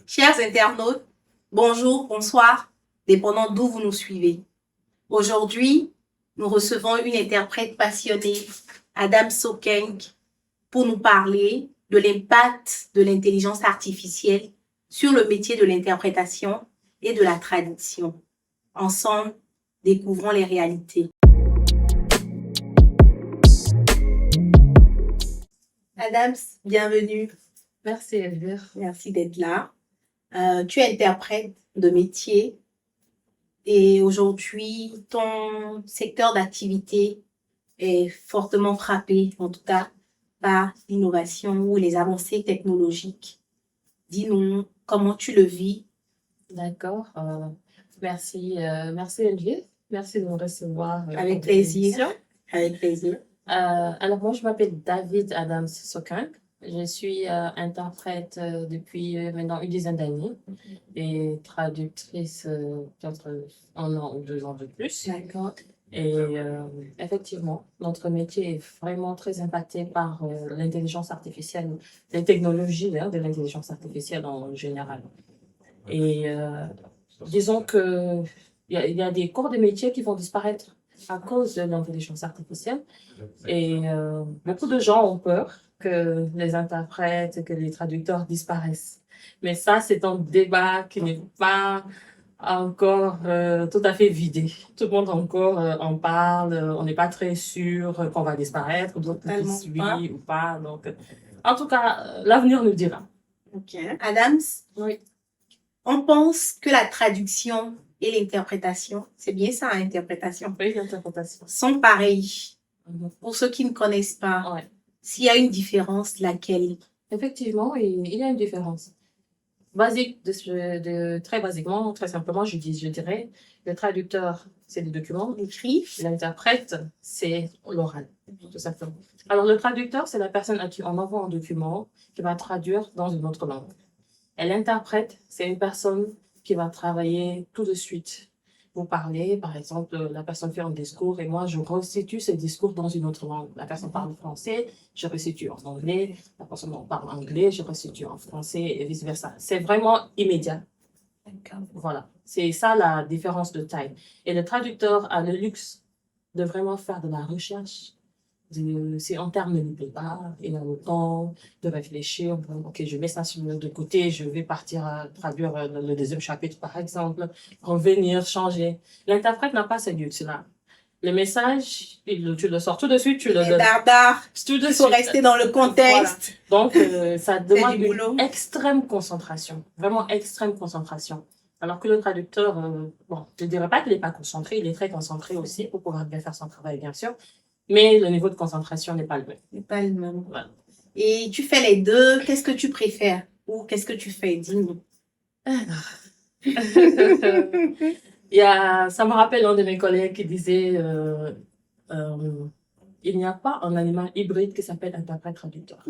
Chers internautes, bonjour, bonsoir, dépendant d'où vous nous suivez. Aujourd'hui, nous recevons une interprète passionnée, Adams Sokeng, pour nous parler de l'impact de l'intelligence artificielle sur le métier de l'interprétation et de la traduction. Ensemble, découvrons les réalités. Adams, bienvenue. Merci Elvire. Merci d'être là. Tu es interprète de métier et aujourd'hui, ton secteur d'activité est fortement frappé, en tout cas, par l'innovation ou les avancées technologiques. Dis-nous comment tu le vis. D'accord. Merci Elvire. Merci de me recevoir. Avec plaisir. Avec plaisir. Alors moi, je m'appelle David Adams Sokeng. Je suis interprète depuis maintenant une dizaine d'années et traductrice peut-être 1 an ou 2 ans de plus. D'accord. Et effectivement, notre métier est vraiment très impacté par l'intelligence artificielle, les technologies de l'intelligence artificielle en général. Et disons que il y a des corps de métiers qui vont disparaître à cause de l'intelligence artificielle. Et beaucoup de gens ont peur que les interprètes, que les traducteurs disparaissent. Mais ça, c'est un débat qui n'est pas encore tout à fait vidé. Tout le monde encore en parle. On n'est pas très sûr qu'on va disparaître, d'autres qui oui ou pas. Donc, en tout cas, l'avenir nous dira. Ok. Adams, oui. On pense que la traduction et l'interprétation, c'est bien ça, interprétation, oui, l'interprétation, sont pareilles. Pour ceux qui ne connaissent pas, ouais. S'il y a une différence, laquelle? Effectivement, il y a une différence. Basique, très basiquement, très simplement, je dirais, le traducteur, c'est le document écrit, l'interprète, c'est l'oral, tout simplement. Alors, le traducteur, c'est la personne à qui on envoie un document qui va traduire dans une autre langue. Et l'interprète, c'est une personne qui va travailler tout de suite. Vous parlez, par exemple, la personne fait un discours et moi, je restitue ce discours dans une autre langue. La personne parle français, je restitue en anglais. La personne parle anglais, je restitue en français et vice-versa. C'est vraiment immédiat. Voilà. C'est ça la différence de taille. Et le traducteur a le luxe de vraiment faire de la recherche. C'est en termes de départ, il a le temps de réfléchir. Ok, je mets ça de côté, je vais partir à traduire le deuxième chapitre, par exemple, revenir, changer. L'interprète n'a pas ce luxe-là. Le message, tu le sors tout de suite, tu le donnes. Il faut rester dans le contexte. Voilà. Donc, ça demande une extrême concentration, vraiment extrême concentration. Alors que le traducteur, bon, je ne dirais pas qu'il n'est pas concentré, il est très concentré aussi pour pouvoir bien faire son travail, bien sûr. Mais le niveau de concentration n'est pas le même. N'est pas le même. Voilà. Et tu fais les deux, qu'est-ce que tu préfères? Ou qu'est-ce que tu fais? Dis-nous. Ça me rappelle un de mes collègues qui disait il n'y a pas un animal hybride qui s'appelle interprète-traducteur.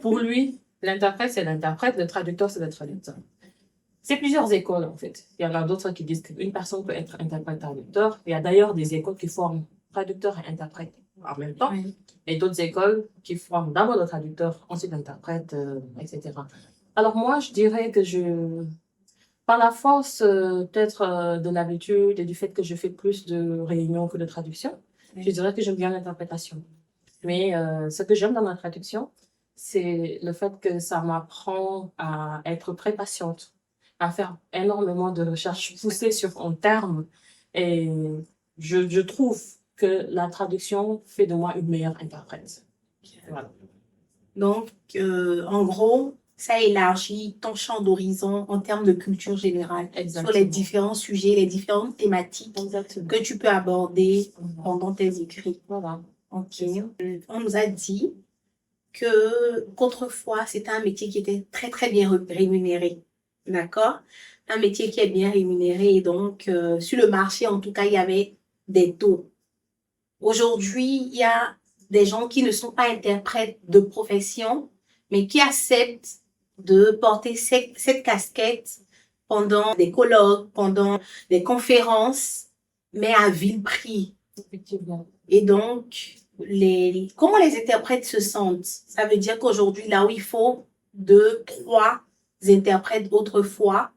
Pour lui, l'interprète, c'est l'interprète, le traducteur, c'est le traducteur. C'est plusieurs écoles, en fait. Il y en a d'autres qui disent qu'une personne peut être interprète-traducteur. Il y a d'ailleurs des écoles qui forment traducteur et interprète en même temps. Oui. Et d'autres écoles qui forment d'abord le traducteur, ensuite l'interprète, etc. Alors moi, je dirais que par la force peut-être de l'habitude et du fait que je fais plus de réunions que de traduction, je dirais que j'aime bien l'interprétation. Mais ce que j'aime dans la traduction, c'est le fait que ça m'apprend à être très patiente, à faire énormément de recherches poussées sur un terme. Et je trouve que la traduction fait de moi une meilleure interprète. Voilà. Donc, en gros, ça élargit ton champ d'horizon en termes de culture générale. Exactement. Sur les différents sujets, les différentes thématiques. Exactement. Que tu peux aborder pendant tes écrits. Voilà. Ok. On nous a dit qu'autrefois, c'était un métier qui était très, très bien rémunéré. D'accord? Un métier qui est bien rémunéré. Et donc, sur le marché, en tout cas, il y avait des taux. Aujourd'hui, il y a des gens qui ne sont pas interprètes de profession, mais qui acceptent de porter cette casquette pendant des colloques, pendant des conférences, mais à vil prix. Effectivement. Et donc, comment les interprètes se sentent? Ça veut dire qu'aujourd'hui, là où il faut 2, 3 interprètes autrefois,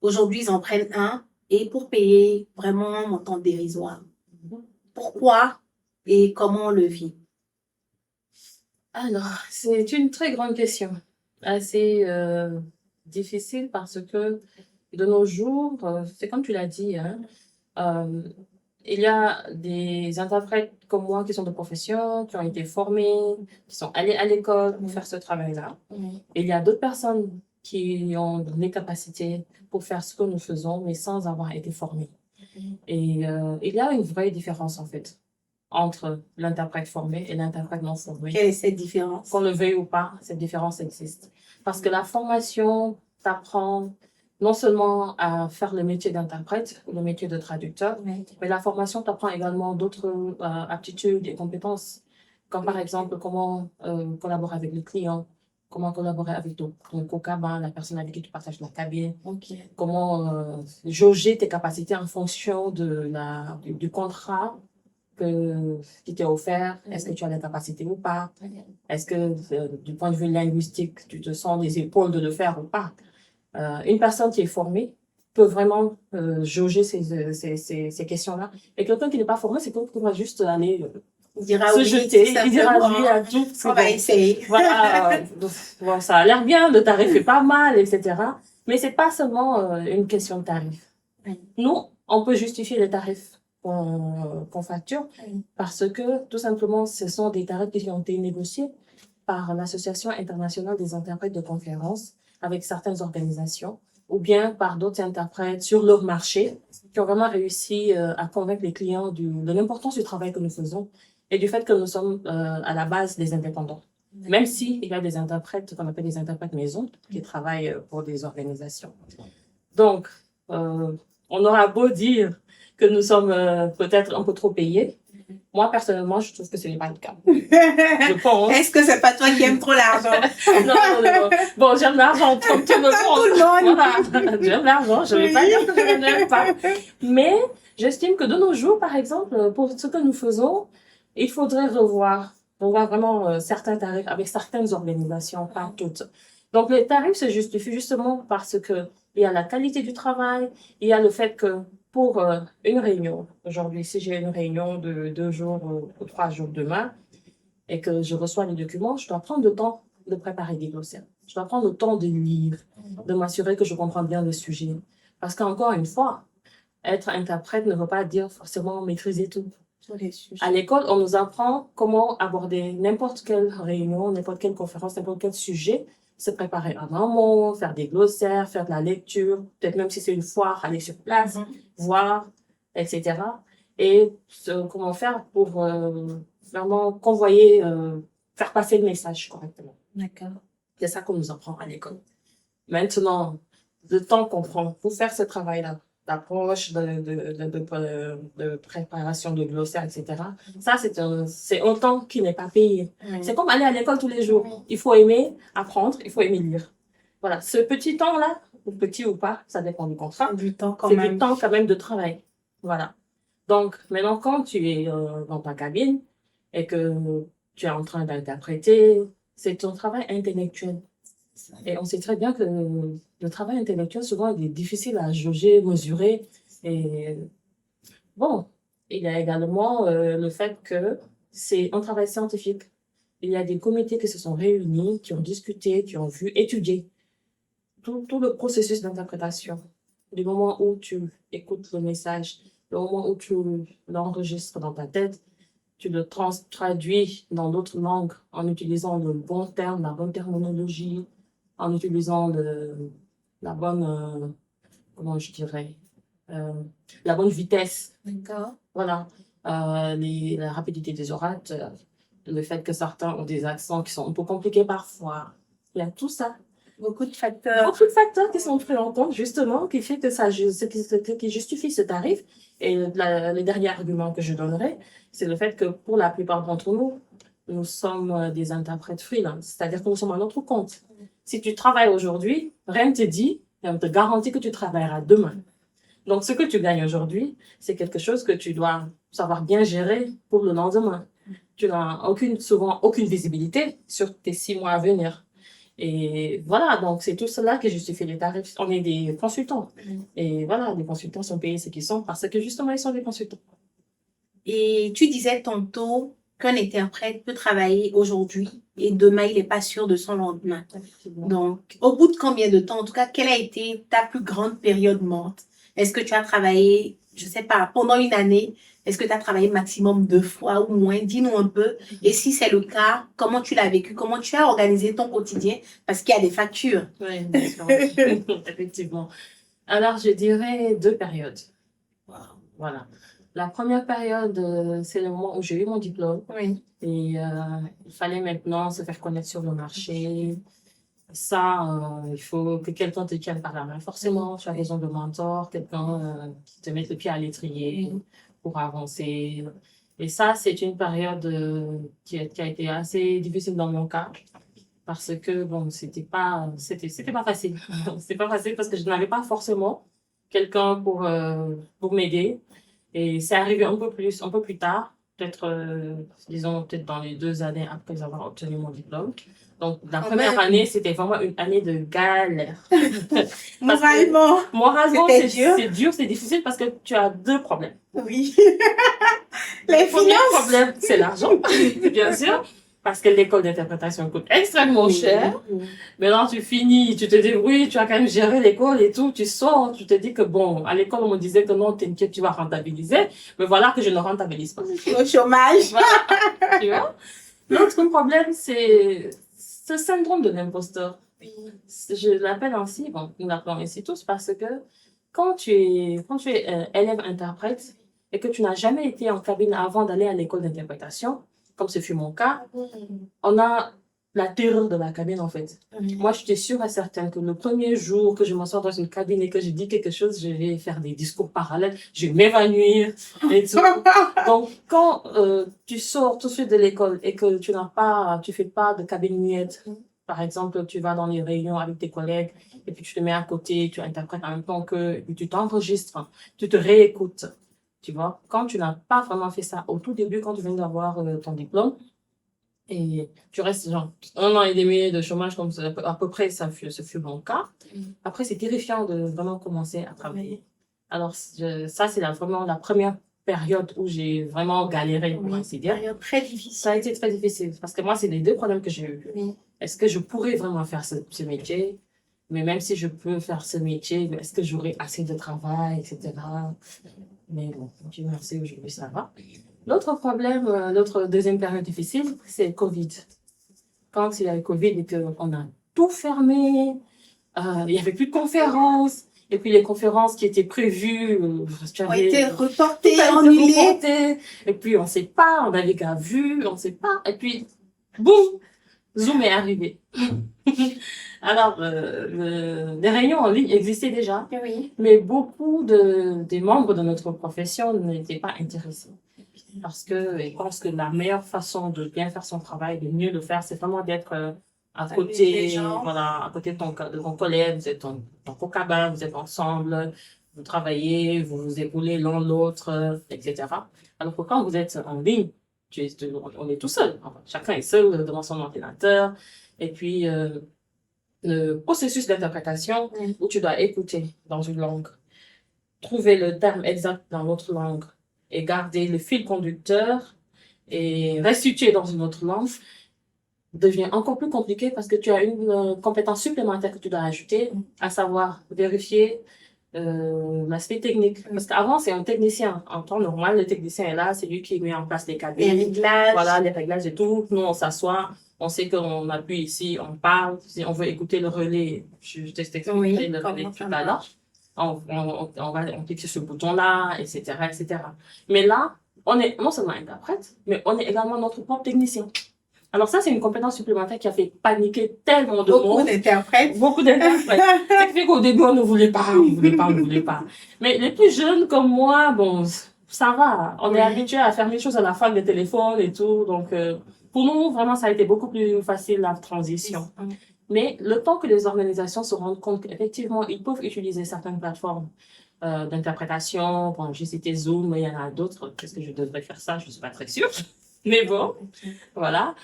aujourd'hui, ils en prennent un et pour payer vraiment un montant dérisoire. Pourquoi et comment on le vit? Alors, c'est une très grande question, assez difficile parce que de nos jours, c'est comme tu l'as dit, hein, euh, il y a des interprètes comme moi qui sont de profession, qui ont été formés, qui sont allés à l'école pour faire ce travail-là. Et il y a d'autres personnes qui ont les capacités pour faire ce que nous faisons, mais sans avoir été formés. Et il y a une vraie différence, en fait, entre l'interprète formé et l'interprète non formé. Quelle est cette différence? Qu'on le veuille ou pas, cette différence existe. Parce que la formation t'apprend non seulement à faire le métier d'interprète ou le métier de traducteur, mais la formation t'apprend également d'autres aptitudes et compétences, comme par exemple comment collaborer avec le client, comment collaborer avec ton co-cabin, la personne avec qui tu partages la cabine, comment jauger tes capacités en fonction du contrat qui t'est offert. Est-ce que tu as la capacité ou pas? Est-ce que du point de vue linguistique, tu te sens les épaules de le faire ou pas? Une personne qui est formée peut vraiment jauger ces questions-là. Et quelqu'un qui n'est pas formé, c'est quelqu'un qui va juste aller Il dira se oui, jeter, tout il dira simplement. oui à tout. On va essayer. Voilà, bon, ça a l'air bien, le tarif est pas mal, etc. Mais c'est pas seulement une question de tarif. Nous, on peut justifier les tarifs qu'on facture parce que tout simplement, ce sont des tarifs qui ont été négociés par l'Association internationale des interprètes de conférences avec certaines organisations ou bien par d'autres interprètes sur leur marché qui ont vraiment réussi à convaincre les clients de l'importance du travail que nous faisons et du fait que nous sommes à la base des indépendants. Même s'il y a des interprètes qu'on appelle des interprètes maison qui travaillent pour des organisations. Donc, on aura beau dire que nous sommes peut-être un peu trop payés. Moi, personnellement, je trouve que ce n'est pas le cas. Je pense. Est-ce que c'est pas toi qui aimes trop l'argent? Non. Bon, j'aime l'argent trop, tout le monde. Voilà. J'aime l'argent, je ne vais pas dire que je n'aime pas. Mais j'estime que de nos jours, par exemple, pour ce que nous faisons, il faudrait revoir vraiment certains tarifs avec certaines organisations, pas toutes. Donc, les tarifs se justifient justement parce que il y a la qualité du travail, il y a le fait que pour une réunion, aujourd'hui, si j'ai une réunion de 2 jours ou 3 jours demain, et que je reçois les documents, je dois prendre le temps de préparer des glossaires. Je dois prendre le temps de lire, de m'assurer que je comprends bien le sujet. Parce qu'encore une fois, être interprète ne veut pas dire forcément maîtriser tout. À l'école, on nous apprend comment aborder n'importe quelle réunion, n'importe quelle conférence, n'importe quel sujet, se préparer en amont, faire des glossaires, faire de la lecture, peut-être même si c'est une foire, aller sur place, voir, etc. Et comment faire pour vraiment convoyer, faire passer le message correctement. D'accord. C'est ça qu'on nous apprend à l'école. Maintenant, le temps qu'on prend pour faire ce travail-là, d'approche, de préparation de glossaire, etc. Ça, c'est un temps qui n'est pas payé. C'est comme aller à l'école tous les jours. Il faut aimer apprendre, il faut aimer lire. Voilà. Ce petit temps-là, ou petit ou pas, ça dépend du contrat. Du temps quand c'est même. du temps quand même de travail. Voilà. Donc, maintenant, quand tu es dans ta cabine et que tu es en train d'interpréter, c'est ton travail intellectuel. Et on sait très bien que le travail intellectuel, souvent, il est difficile à jauger, mesurer. Et bon, il y a également le fait que c'est un travail scientifique. Il y a des comités qui se sont réunis, qui ont discuté, qui ont vu, étudié tout le processus d'interprétation. Du moment où tu écoutes le message, le moment où tu l'enregistres dans ta tête, tu le traduis dans d'autres langues en utilisant le bon terme, la bonne terminologie, en utilisant la bonne, comment je dirais, la bonne vitesse. D'accord. Voilà. La rapidité des orateurs, le fait que certains ont des accents qui sont un peu compliqués parfois. Il y a tout ça. Beaucoup de facteurs. Beaucoup de facteurs qui sont pris en compte, justement, qui fait que qui justifie ce tarif. Et le dernier argument que je donnerai, c'est le fait que pour la plupart d'entre nous, nous sommes des interprètes freelance, c'est-à-dire que nous sommes à notre compte. Si tu travailles aujourd'hui, rien ne te dit, rien ne te garantit que tu travailleras demain. Donc, ce que tu gagnes aujourd'hui, c'est quelque chose que tu dois savoir bien gérer pour le lendemain. Tu n'as souvent aucune visibilité sur tes 6 mois à venir. Et voilà, donc c'est tout cela qui justifie les tarifs. On est des consultants. Et voilà, les consultants sont payés ce qu'ils sont parce que justement, ils sont des consultants. Et tu disais tantôt qu'un interprète peut travailler aujourd'hui et demain, il n'est pas sûr de son lendemain. Effectivement. Donc, au bout de combien de temps, en tout cas, quelle a été ta plus grande période morte? Est-ce que tu as travaillé, je sais pas, pendant une année? Est-ce que tu as travaillé maximum 2 fois ou moins? Dis-nous un peu. Et si c'est le cas, comment tu l'as vécu? Comment tu as organisé ton quotidien? Parce qu'il y a des factures. Oui, bien sûr. Effectivement. Alors, je dirais 2 périodes. Voilà. La première période, c'est le moment où j'ai eu mon diplôme. Oui. Et il fallait maintenant se faire connaître sur le marché. Ça, il faut que quelqu'un te tienne par la main. Forcément, tu as besoin de mentor, quelqu'un qui te mette le pied à l'étrier pour avancer. Et ça, c'est une période qui a été assez difficile dans mon cas. Parce que, bon, c'était pas facile. C'était pas facile parce que je n'avais pas forcément quelqu'un pour m'aider. Et c'est arrivé un peu plus tard, peut-être, disons, peut-être dans les 2 années après avoir obtenu mon diplôme. Donc, la première année, c'était vraiment une année de galère. Moralement, Moralement, c'était dur. c'est dur, c'est difficile parce que tu as 2 problèmes. Oui. Le premier problème, c'est l'argent, bien sûr, parce que l'école d'interprétation coûte extrêmement cher. Maintenant, tu finis, tu te dis, oui, tu as quand même géré l'école et tout, tu sors, tu te dis que bon, à l'école, on me disait que non, t'inquiète, tu vas rentabiliser, mais voilà que je ne rentabilise pas. Au chômage. Voilà, tu vois. L'autre problème, c'est ce syndrome de l'imposteur. Je l'appelle ainsi, bon, nous l'appelons ainsi tous, parce que quand tu es élève-interprète et que tu n'as jamais été en cabine avant d'aller à l'école d'interprétation, comme ce fut mon cas, on a la terreur de la cabine, en fait. Moi, j'étais sûre et certaine que le premier jour que je m'assois dans une cabine et que je dis quelque chose, je vais faire des discours parallèles, je vais m'évanouir et tout. Donc, quand tu sors tout de suite de l'école et que tu fais pas de cabine muette, par exemple, tu vas dans les réunions avec tes collègues et puis tu te mets à côté, tu interprètes en même temps que, et puis tu t'enregistres, tu te réécoutes. Tu vois, quand tu n'as pas vraiment fait ça au tout début, quand tu viens d'avoir ton diplôme, et tu restes genre 1 an et demi de chômage, comme ça, à peu près, ce fut mon cas. Après, c'est terrifiant de vraiment commencer à travailler. Alors, ça, c'est vraiment la première période où j'ai vraiment galéré, pour ainsi dire. Période très difficile. Ça a été très difficile parce que moi, c'est les 2 problèmes que j'ai eu. Est-ce que je pourrais vraiment faire ce métier? Mais même si je peux faire ce métier, est-ce que j'aurai assez de travail, etc. Mais bon, Dieu merci, aujourd'hui, ça va. L'autre problème, l'autre deuxième période difficile, c'est le Covid. Quand il y a eu Covid et qu'on a tout fermé, il n'y avait plus de conférences. Et puis les conférences qui étaient prévues ont été reportées, annulées. Et puis on ne sait pas, on n'avait qu'à vue, on ne sait pas. Et puis, boum, Zoom est arrivé. Alors, les réunions en ligne existaient déjà, mais beaucoup des membres de notre profession n'étaient pas intéressés. Parce qu'ils pensent que la meilleure façon de bien faire son travail, de mieux le faire, c'est vraiment d'être à côté, voilà, à côté de ton collègue, vous êtes dans vos cabins, vous êtes ensemble, vous travaillez, vous vous épaulez l'un l'autre, etc. Alors que quand vous êtes en ligne, on est tout seul. Enfin, chacun est seul devant son ordinateur. Et puis, le processus d'interprétation où tu dois écouter dans une langue, trouver le terme exact dans l'autre langue et garder le fil conducteur et restituer dans une autre langue devient encore plus compliqué parce que tu as une compétence supplémentaire que tu dois ajouter, à savoir vérifier l'aspect technique. Parce qu'avant, c'est un technicien. En temps normal, le technicien est là, c'est lui qui met en place les cabines. Les réglages. Voilà, les réglages et tout. Nous, on s'assoit, on sait qu'on appuie ici, on parle. Si on veut écouter le relais, je t'explique le relais tout à l'heure. On clique sur ce bouton-là, etc., etc. Mais là, on est non seulement interprète, mais on est également notre propre technicien. Alors ça, c'est une compétence supplémentaire qui a fait paniquer tellement de monde. Beaucoup d'interprètes. Ce qui fait qu'au début, on ne voulait pas. Mais les plus jeunes comme moi, bon, ça va. On est habitué à faire les choses à la fin des téléphones et tout. Donc, pour nous, vraiment, ça a été beaucoup plus facile, la transition. Mais le temps que les organisations se rendent compte qu'effectivement, ils peuvent utiliser certaines plateformes d'interprétation. Bon, j'ai cité Zoom, mais il y en a d'autres. Est-ce que je devrais faire ça? Je ne suis pas très sûre. Mais bon, voilà.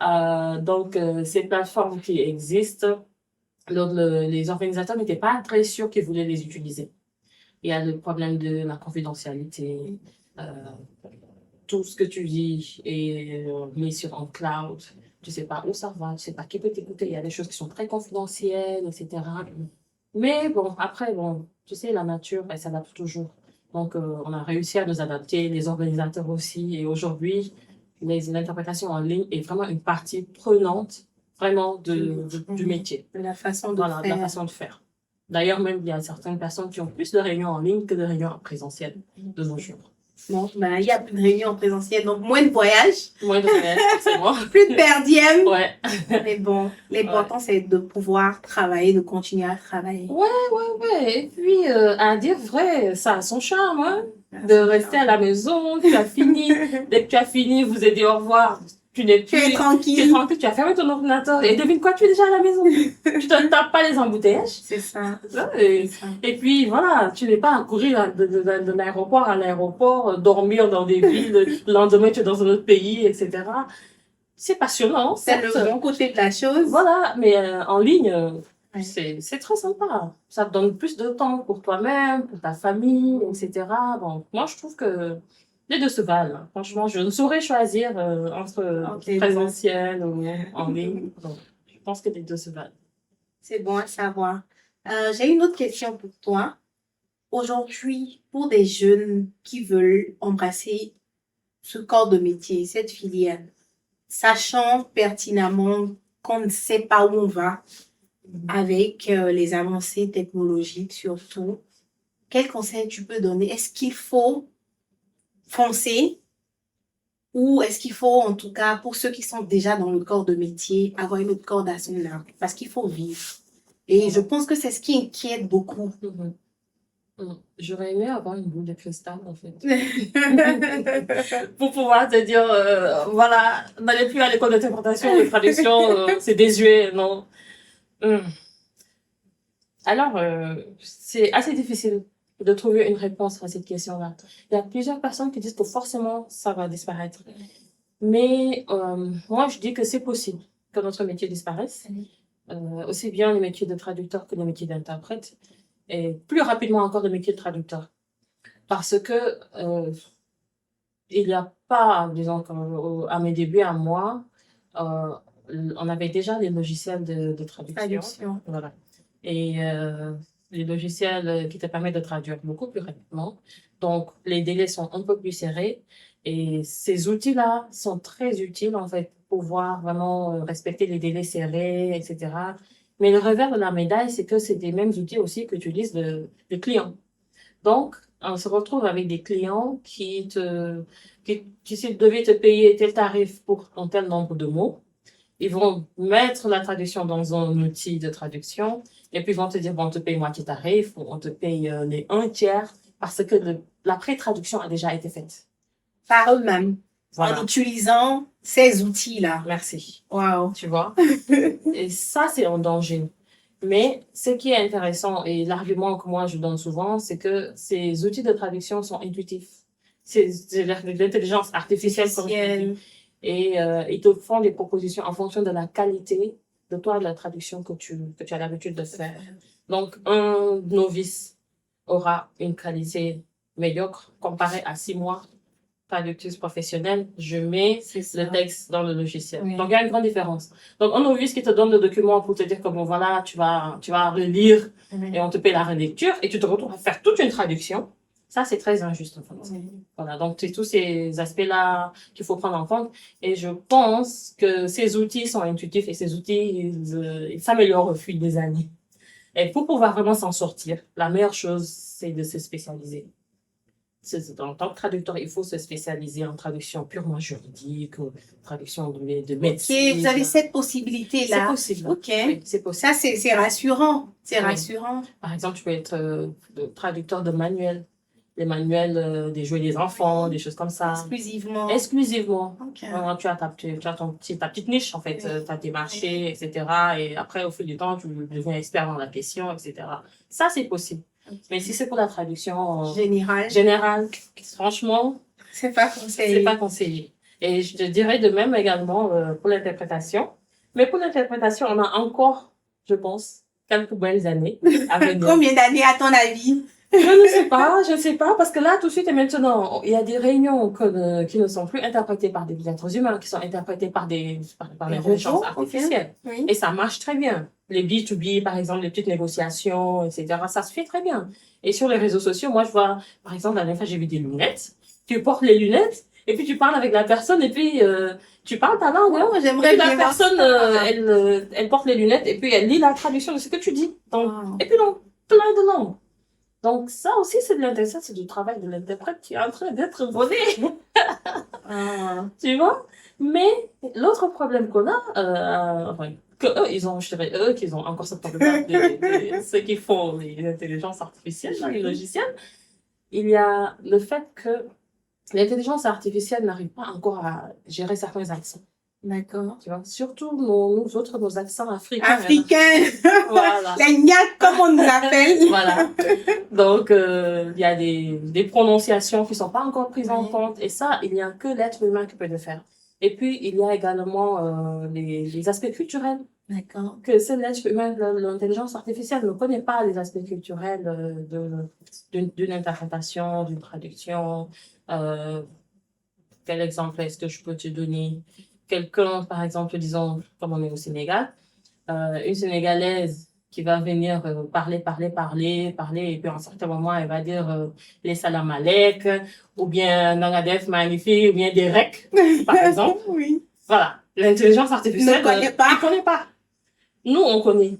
Ces plateformes qui existent, les organisateurs n'étaient pas très sûrs qu'ils voulaient les utiliser. Il y a le problème de la confidentialité. Euh, tout ce que tu dis est mis sur un cloud. Tu sais pas où ça va, tu sais pas qui peut t'écouter. Il y a des choses qui sont très confidentielles, etc. Mais bon, après, bon, tu sais, la nature, elle s'adapte toujours. Donc, on a réussi à nous adapter, les organisateurs aussi. Et aujourd'hui, l'interprétation en ligne est vraiment une partie prenante, vraiment, du métier. De la façon de Voilà, de la faire. façon de faire. D'ailleurs, même, il y a certaines personnes qui ont plus de réunions en ligne que de réunions en présentiel de nos jours. Bon, ben, il y a plus de réunions en présentiel, donc moins de voyages, Moins de voyages, forcément. plus de perdièmes. Ouais. Mais bon, l'important, c'est de pouvoir travailler, de continuer à travailler. Ouais. Et puis, à dire vrai, ça a son charme, hein. De rester à la maison, tu as fini. Dès que tu as fini, vous avez dit au revoir. Tu n'es Tu es plus, tranquille. tu as fermé ton ordinateur. Et devine quoi, tu es déjà à la maison. Tu te tapes pas les embouteillages. C'est ça. Et, C'est ça. et puis, voilà, tu n'es pas à courir de l'aéroport à l'aéroport, dormir dans des villes, le lendemain tu es dans un autre pays, etc. C'est passionnant, C'est le certes. bon côté de la chose. Voilà, mais en ligne, Ouais. c'est très sympa. Ça te donne plus de temps pour toi-même, pour ta famille, etc. Donc, moi, je trouve que les deux se valent. Franchement, je ne saurais choisir entre Ok. présentiel ou en ligne. Donc, je pense que les deux se valent. C'est bon à savoir. J'ai une autre question pour toi. Aujourd'hui, pour des jeunes qui veulent embrasser ce corps de métier, cette filière, sachant pertinemment qu'on ne sait pas où on va avec les avancées technologiques surtout, quel conseil tu peux donner? Est-ce qu'il faut foncer ou est-ce qu'il faut, en tout cas, pour ceux qui sont déjà dans le corps de métier, avoir une autre corde à son arc? Parce qu'il faut vivre. Et je pense que c'est ce qui inquiète beaucoup. J'aurais aimé avoir une boule de cristal, en fait. Pour pouvoir te dire, voilà, n'allez plus à l'école d'interprétation, de traduction, c'est désuet, non. Alors, c'est assez difficile de trouver une réponse à cette question-là. Il y a plusieurs personnes qui disent que forcément, ça va disparaître. Mais moi, je dis que c'est possible que notre métier disparaisse. Aussi bien le métier de traducteur que le métier d'interprète. Et plus rapidement encore le métier de traducteur. Parce que il n'y a pas, disons, à mes débuts, à moi, on avait déjà des logiciels de traduction. Voilà. Et les logiciels qui te permettent de traduire beaucoup plus rapidement. Donc, les délais sont un peu plus serrés. Et ces outils-là sont très utiles, en fait, pour pouvoir vraiment respecter les délais serrés, etc. Mais le revers de la médaille, c'est que c'est des mêmes outils aussi que utilisent les clients. Donc, on se retrouve avec des clients qui s'ils devaient te payer tel tarif pour un tel nombre de mots, ils vont mettre la traduction dans un outil de traduction et puis ils vont te dire, bon, on te paye moitié tarif ou on te paye les un tiers parce que la pré-traduction a déjà été faite. Par eux-mêmes. Voilà. En utilisant ces outils-là. Merci. Waouh. Tu vois? Et ça, c'est un danger. Mais ce qui est intéressant et l'argument que moi je donne souvent, c'est que ces outils de traduction sont intuitifs. C'est l'intelligence artificielle, comme je dis. Et ils te font des propositions en fonction de la qualité de toi, de la traduction que tu as l'habitude de faire. Donc, un novice aura une qualité médiocre comparée à 6 mois traductrice professionnelle, je mets le texte dans le logiciel. Oui. Donc, il y a une grande différence. Donc, un novice qui te donne le document pour te dire que bon, voilà, tu vas relire et on te paie la relecture et tu te retrouves à faire toute une traduction. Ça, c'est très injuste, en fait. Voilà. Donc, c'est tous ces aspects-là qu'il faut prendre en compte. Et je pense que ces outils sont intuitifs et ces outils, ils s'améliorent au fil des années. Et pour pouvoir vraiment s'en sortir, la meilleure chose, c'est de se spécialiser. En tant que traducteur, il faut se spécialiser en traduction purement juridique, ou traduction de médecine. Ok, vous avez cette possibilité-là. C'est possible. Ok. Oui, c'est possible. Ça, c'est rassurant. C'est rassurant. Par exemple, tu peux être traducteur de manuels. Les manuels des jeux des enfants, des choses comme ça. Exclusivement. Exclusivement. Ok. Tu as ta petite niche, en fait. Tu as tes marchés, etc. Et après, au fil du temps, tu deviens expert dans la question, etc. Ça, c'est possible. Okay. Mais si c'est pour la traduction générale, franchement, c'est pas conseillé. C'est pas conseillé. Et je te dirais de même également pour l'interprétation. Mais pour l'interprétation, on a encore, je pense, quelques belles années à venir. Combien d'années à ton avis? Je ne sais pas, parce que là, tout de suite et maintenant, il y a des réunions qui ne sont plus interprétées par des êtres humains, qui sont interprétées par par Des l'intelligence robots, artificielle. Oui. Et ça marche très bien. Les B2B, par exemple, les petites négociations, etc., ça se fait très bien. Et sur les réseaux sociaux, moi, je vois, par exemple, la dernière fois, j'ai vu des lunettes. Tu portes les lunettes, et puis tu parles avec la personne, et puis tu parles ta langue. Oh, Et j'aimerais puis la bien voir personne, ça. elle porte les lunettes, et puis elle lit la traduction de ce que tu dis. Donc, Wow. et puis dans plein de langues. Donc ça aussi, c'est de l'intéressant, c'est du travail de l'interprète qui est en train d'être volé, Ah. tu vois. Mais l'autre problème qu'on a, enfin, que eux, ils ont, je dirais, eux, qu'ils ont encore ce problème de ceux qui font les intelligences artificielles, là, les logiciels, il y a le fait que l'intelligence artificielle n'arrive pas encore à gérer certains accents, D'accord. tu vois. Surtout nous autres, nos accents africains. Africain. Voilà. Les gnacs, comme on nous appelle. Voilà. Donc, il y a des prononciations qui sont pas encore prises en Oui. compte. Et ça, il n'y a que l'être humain qui peut le faire. Et puis, il y a également les aspects culturels. D'accord. Que c'est l'être humain, l'intelligence artificielle ne connaît pas les aspects culturels d'une interprétation, d'une traduction. Euh, Quel exemple est-ce que je peux te donner? Quelqu'un, par exemple, disons, comme on est au Sénégal, une Sénégalaise qui va venir parler, et puis à un certain moment, elle va dire les salam alek, ou bien nangadef magnifique, ou bien des rec, par exemple. Oui. Voilà. L'intelligence artificielle, Ne connaît pas. elle connaît pas. Nous, on connaît.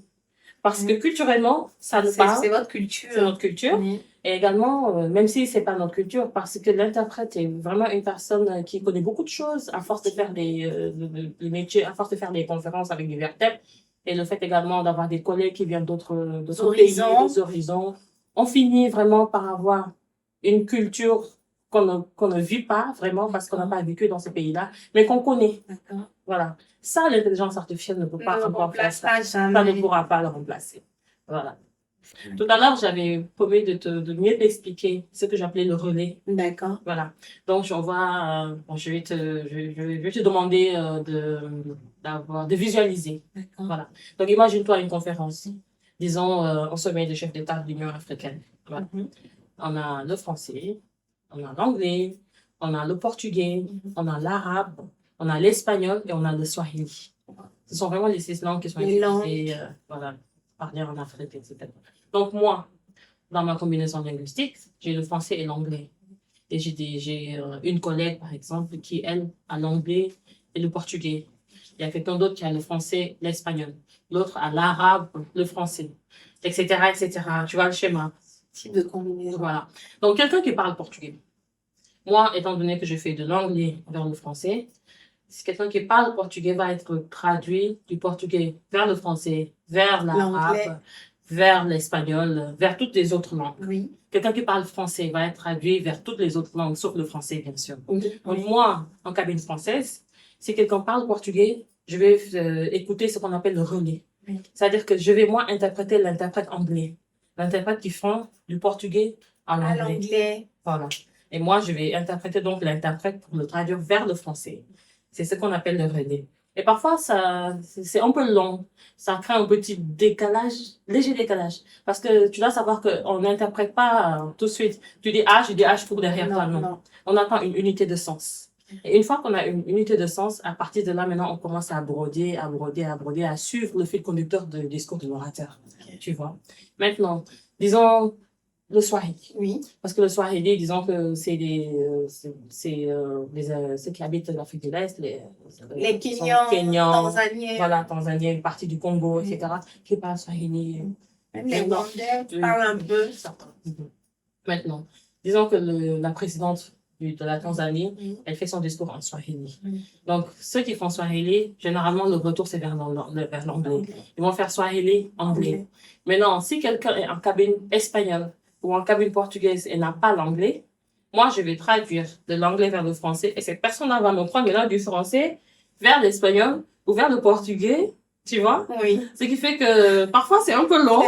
Parce que culturellement, ça nous parle. C'est votre culture. C'est notre culture. Oui. Et également, même si c'est pas notre culture, parce que l'interprète est vraiment une personne qui connaît beaucoup de choses à force de faire des métiers, à force de faire des conférences avec des vertèbres. Et le fait également d'avoir des collègues qui viennent d'autres pays, d'autres horizons. On finit vraiment par avoir une culture qu'on ne vit pas vraiment parce qu'on n'a pas vécu dans ces pays-là, mais qu'on connaît. D'accord. Voilà. Ça, l'intelligence artificielle ne peut pas remplacer ça. Ça ne pourra pas le remplacer. Voilà. Tout à l'heure, j'avais promis de mieux t'expliquer ce que j'appelais le relais. D'accord. Voilà. Donc, je vais te demander de visualiser. D'accord. Voilà. Donc, imagine-toi une conférence. Disons, au sommet des chefs d'État de l'Union africaine. Voilà. On a le français, on a l'anglais, on a le portugais, on a l'arabe, on a l'espagnol et on a le swahili. Ce sont vraiment les 6 langues qui sont utilisées, voilà, parlées en Afrique, etc. Donc, moi, dans ma combinaison linguistique, j'ai le français et l'anglais. Et j'ai une collègue, par exemple, qui, elle, a l'anglais et le portugais. Il y a quelqu'un d'autre qui a le français, l'espagnol. L'autre a l'arabe, le français, etc., etc. Tu vois le schéma. Type de combinaison. Voilà. Donc, quelqu'un qui parle portugais. Moi, étant donné que je fais de l'anglais vers le français, si quelqu'un qui parle portugais va être traduit du portugais vers le français, vers l'arabe, vers l'espagnol, vers toutes les autres langues. Oui. Quelqu'un qui parle français va être traduit vers toutes les autres langues, sauf le français, bien sûr. Oui. Donc, moi, en cabine française, si quelqu'un parle portugais, je vais écouter ce qu'on appelle le relais. Oui. C'est-à-dire que je vais, moi, interpréter l'interprète anglais. L'interprète qui fait du portugais à l'anglais. Voilà. Et moi, je vais interpréter donc l'interprète pour le traduire vers le français. C'est ce qu'on appelle le relais. Et parfois, c'est un peu long. Ça crée un petit décalage, léger décalage. Parce que tu dois savoir qu'on n'interprète pas tout de suite. Tu dis H, je dis H pour derrière toi. Non. On attend une unité de sens. Et une fois qu'on a une unité de sens, à partir de là, maintenant, on commence à broder, à suivre le fil conducteur du discours de l'orateur. Okay. Tu vois. Maintenant, disons le Swahili. Oui. Parce que le Swahili, disons que c'est ceux qui habitent l'Afrique de l'Est, les Kenyans, Tanzaniens. Voilà, Tanzaniens, une partie du Congo, etc., qui parlent Swahili. Même les Rwandais parlent un peu. Maintenant, disons que la présidente de la Tanzanie, elle fait son discours en Swahili. Donc, ceux qui font Swahili, généralement, le retour, c'est vers l'anglais. Ils vont faire Swahili, anglais. Maintenant, si quelqu'un est en cabine espagnole ou en cabine portugaise et n'a pas l'anglais, moi, je vais traduire de l'anglais vers le français et cette personne-là va me prendre maintenant du français vers l'espagnol ou vers le portugais, tu vois? Oui. Ce qui fait que parfois, c'est un peu long.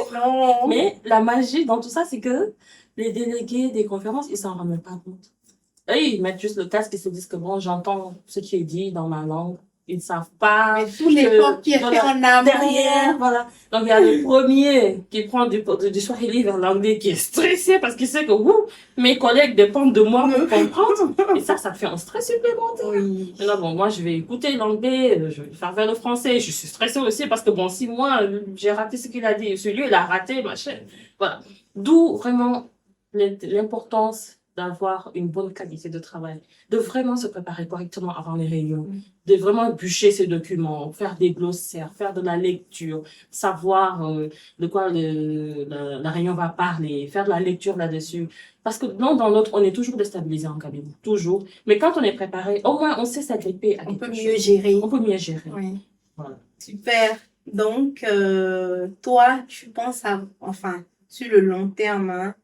Mais la magie dans tout ça, c'est que les délégués des conférences, ils s'en rendent même pas compte. eux, ils mettent juste le casque et se disent que bon, j'entends ce qui est dit dans ma langue. Ils ne savent pas Mais tout l'effort qui est fait en amont. derrière, voilà. Donc, il y a le premier qui prend du Swahili vers l'anglais qui est stressé parce qu'il sait que, mes collègues dépendent de moi pour comprendre. Et ça fait un stress supplémentaire. Oui. Mais là, bon, moi, je vais écouter l'anglais, je vais faire vers le français. Je suis stressée aussi parce que, bon, si moi, j'ai raté ce qu'il a dit, celui, il a raté, machin. Voilà. D'où vraiment l'importance d'avoir une bonne qualité de travail, de vraiment se préparer correctement avant les réunions, de vraiment bûcher ces documents, faire des glossaires, faire de la lecture, savoir de quoi la réunion va parler, faire de la lecture là-dessus. Parce que non, dans l'autre, on est toujours déstabilisé en cabine, toujours. Mais quand on est préparé, au moins on sait s'agripper à On quelque peut chose. mieux gérer. On peut mieux gérer. Oui. Voilà. Super. Donc, toi, tu penses sur le long terme, hein,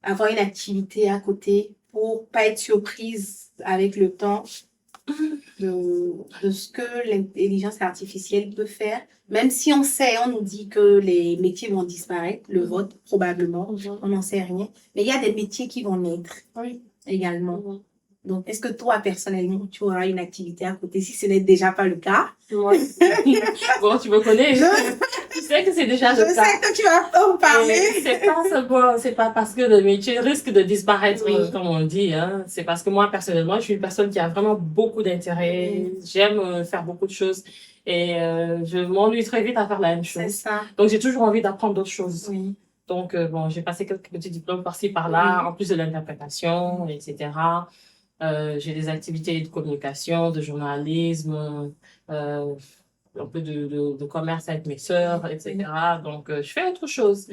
avoir une activité à côté pour pas être surprise avec le temps de ce que l'intelligence artificielle peut faire. Même si on nous dit que les métiers vont disparaître, le vote probablement, on n'en sait rien. Mais il y a des métiers qui vont naître également. Donc, est-ce que toi, personnellement, tu auras une activité à côté, si ce n'est déjà pas le cas? Ouais. Bon, tu me connais. Tu sais que c'est déjà le cas. Je sais que tu vas en parler. C'est pas parce que le métier risque de disparaître, comme on dit, hein. C'est parce que moi, personnellement, je suis une personne qui a vraiment beaucoup d'intérêt. J'aime faire beaucoup de choses. Et je m'ennuie très vite à faire la même chose. C'est ça. Donc, j'ai toujours envie d'apprendre d'autres choses. Oui. Donc, bon, j'ai passé quelques petits diplômes par-ci, par-là, en plus de l'interprétation, etc. J'ai des activités de communication, de journalisme, un peu de commerce avec mes sœurs, etc. Donc, je fais autre chose.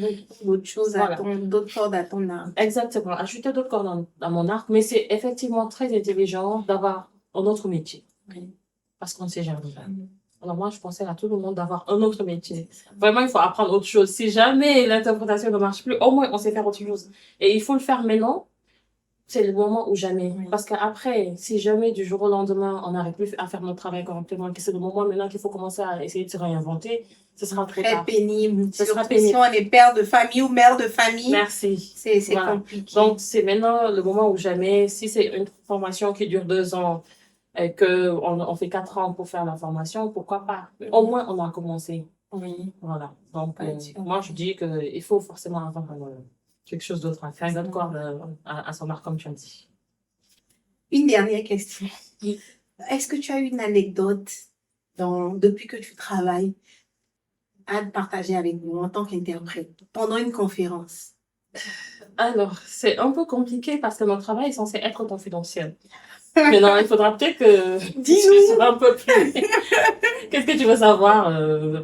D'autres choses d'autres cordes à ton arc. Exactement. Ajouter d'autres cordes dans mon arc, mais c'est effectivement très intelligent d'avoir un autre métier. Oui. Parce qu'on ne sait jamais. Alors moi, je conseille à tout le monde d'avoir un autre métier. Vraiment, il faut apprendre autre chose. Si jamais l'interprétation ne marche plus, au moins, on sait faire autre chose. Et il faut le faire maintenant. C'est le moment ou jamais. Oui. Parce qu'après, si jamais du jour au lendemain, on n'arrive plus à faire notre travail correctement, que c'est le moment maintenant qu'il faut commencer à essayer de se réinventer, ce sera trop tard. Très pénible. Ce sera pénible. Si on est père de famille ou mère de famille. Merci. C'est compliqué. Donc, c'est maintenant le moment ou jamais. Si c'est une formation qui dure 2 ans, et on fait 4 ans pour faire la formation, pourquoi pas? Au moins, on a commencé. Oui. Voilà. Donc, moi, je dis qu'il faut forcément avoir quelque chose d'autre à faire, d'autre corps à son arc, comme tu as dit. Une dernière question. Oui. Est-ce que tu as une anecdote depuis que tu travailles à partager avec nous en tant qu'interprète pendant une conférence? Alors, c'est un peu compliqué parce que mon travail est censé être confidentiel. Mais non, il faudra peut-être que tu sois un peu plus. Qu'est-ce que tu veux savoir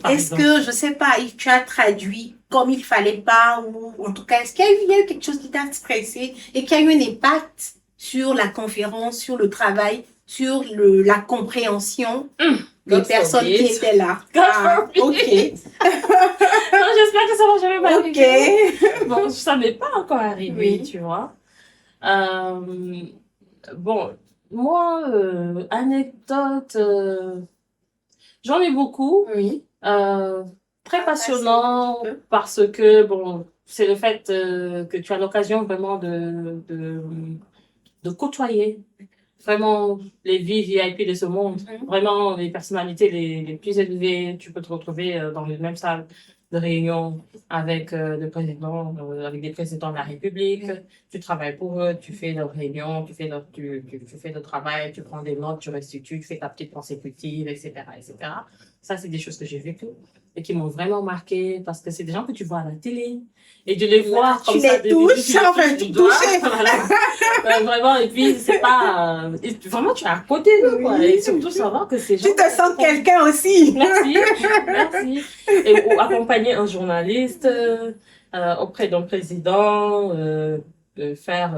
Est-ce que, je sais pas, tu as traduit comme il fallait pas, ou en tout cas, est-ce qu'il y a eu quelque chose qui t'a stressé et qui a eu un impact sur la conférence, sur le travail, sur la compréhension des personnes qui étaient là? Ok. Non, j'espère que ça va jamais m'arriver. Bon, ça m'est pas encore arrivé, tu vois. Bon, moi, anecdote, j'en ai beaucoup. Oui. Très passionnant parce que, bon, c'est le fait que tu as l'occasion vraiment de côtoyer vraiment les vies VIP de ce monde, vraiment les personnalités les plus élevées. Tu peux te retrouver dans les mêmes salles de réunion avec le président, avec des présidents de la République. Tu travailles pour eux, tu fais leurs réunions, tu fais le travail, tu prends des notes, tu restitues, tu fais ta petite consécutive, etc., etc. Ça, c'est des choses que j'ai vécues et qui m'ont vraiment marqué parce que c'est des gens que tu vois à la télé et de les voir comme ça. Tu les touches, vraiment, et puis c'est pas... vraiment, tu es à côté d'eux, quoi. Et surtout savoir que ces gens... Tu te sens quelqu'un aussi. Merci, merci. Et ou accompagner un journaliste auprès d'un président,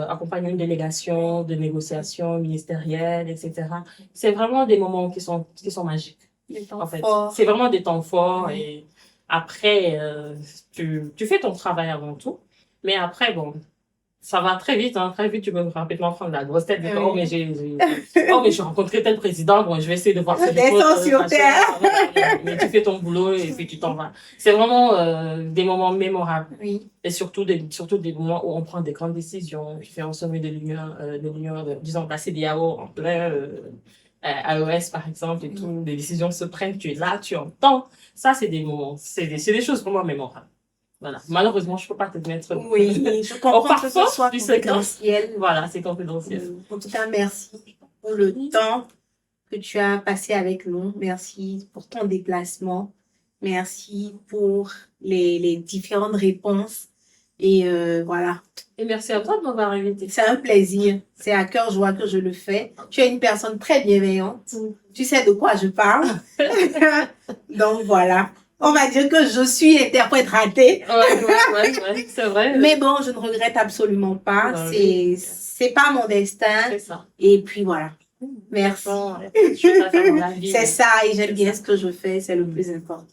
accompagner une délégation de négociations ministérielles, etc. C'est vraiment des moments qui sont magiques. En fait, c'est vraiment des temps forts et après, tu fais ton travail avant tout. Mais après, bon, ça va très vite, hein. Très vite, tu peux rapidement prendre la grosse tête. Oui. Oh, mais oh, mais j'ai rencontré tel président. Bon, je vais essayer de voir ses Descends sur machin. terre. Mais tu fais ton boulot et puis tu t'en vas. C'est vraiment des moments mémorables. Oui. Et surtout des moments où on prend des grandes décisions. Je fais un sommet de l'Union, disons, la CEDEAO en plein AES, par exemple, et tout. Des décisions se prennent, tu es là, tu entends. Ça, c'est des moments, c'est des choses vraiment mémorables. Voilà. Malheureusement, je peux pas te mettre. Oui, je comprends que ce soit du secret. confidentiel. Voilà, c'est confidentiel. En tout cas, merci pour le temps que tu as passé avec nous. Merci pour ton déplacement. Merci pour les différentes réponses. Et voilà. Et merci à toi de m'avoir invité. C'est un plaisir. C'est à cœur joie que je le fais. Tu es une personne très bienveillante. Tu sais de quoi je parle. Donc voilà. On va dire que je suis interprète ratée. Ouais, c'est vrai. Mais bon, je ne regrette absolument pas. Ouais, C'est pas mon destin. c'est ça. Et puis voilà. Merci. C'est ça, et j'aime bien ce que je fais, c'est le plus important.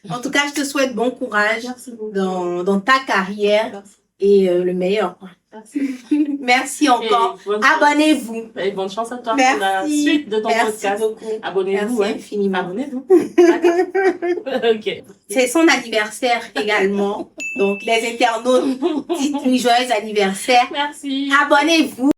En tout cas, je te souhaite bon courage dans ta carrière. Merci. Et le meilleur. Merci. Merci encore. Abonnez-vous. Et bonne chance à toi Merci. pour la suite de ton Merci podcast. beaucoup. Abonnez-vous. Merci infiniment. Abonnez-vous. D'accord. Ok. C'est son anniversaire également. Donc, les internautes, dites-lui joyeux anniversaire. Merci. Abonnez-vous.